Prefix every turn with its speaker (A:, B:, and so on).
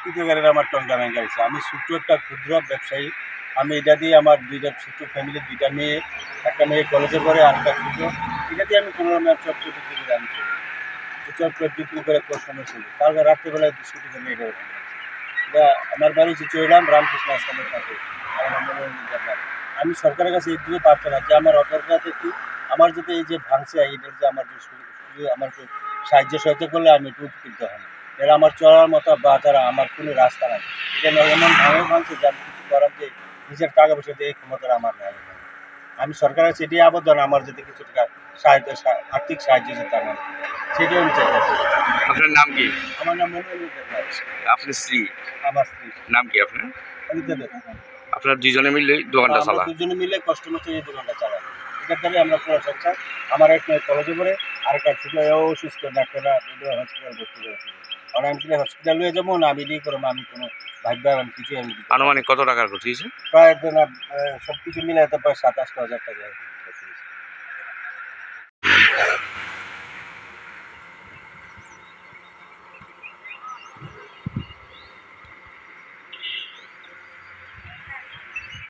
A: দুষ্কৃতকারীরা আমার টঙ্কা ভেঙে গেছে। আমি ছোট্ট একটা ক্ষুদ্র ব্যবসায়ী। আমি এটা দিয়ে আমার দুইটা ছোট্ট ফ্যামিলি, দুইটা মেয়ে, একটা মেয়ে কলেজে পড়ে আর একটা ছোটো, এটা দিয়ে আমি কোনো রকম চট করে বিক্রি করে আমি চলি। চট করে বিক্রি করে কষ্টমে চলি। কালকে রাত্রেবেলায় দুষ্কৃতকারী এটা এটা আমার বাড়ি চইলাম রামকৃষ্ণ আশ্রমের কাছে। আমি সরকারের কাছে এইটুকু প্রার্থনা যে আমার অপরাধে কি আমার যাতে এই যে ভাঙছে এইটার যে আমার যে আমাকে সাহায্য সহায়তা করলে আমি একটু উপকৃত হব। এরা আমার চলার মতো বাজারা আমার কোনো রাস্তা নাই। এটা এমন ভাঙছে যে আমি কিছু করার যে নিজের টাকা পয়সা দিয়ে এই ক্ষমতাটা আমার নাই। আমি সরকারের কাছে এটাই আবেদন আমার যাতে কিছু টাকা সাহায্য আর্থিক সাহায্য যেতে আমার সেটাই আমি চাইতেছি।
B: আপনার নাম কি?
A: আমার নাম মনোরঞ্জন দেবনাথ।
B: আপনার স্ত্রী?
A: আমার স্ত্রী
B: নাম কি আপনার?
A: অনিতা দেব।
B: আপনারা দুজনে মিলে দোকানটা
A: আমরা
B: চালান?
A: দুজনে মিলে কষ্ট মতো এই দোকানটা চালাই। এটার দ্বারা আমরা পুরো সংসার। আমার এক মেয়ে কলেজে পড়ে, আরেকটা ছোট অসুস্থ, ডাক্তাররা হসপিটাল ভর্তি করেছে। আর আমি কি হসপিটাল নিয়ে যাবো না আমি এটাই করবো, আমি কোনো ভাগ্য আমি কিছু আমি
B: আনুমানিক কত টাকার ক্ষতি হয়েছে?
A: প্রায় সব কিছু মিলে প্রায় 27,000 টাকা।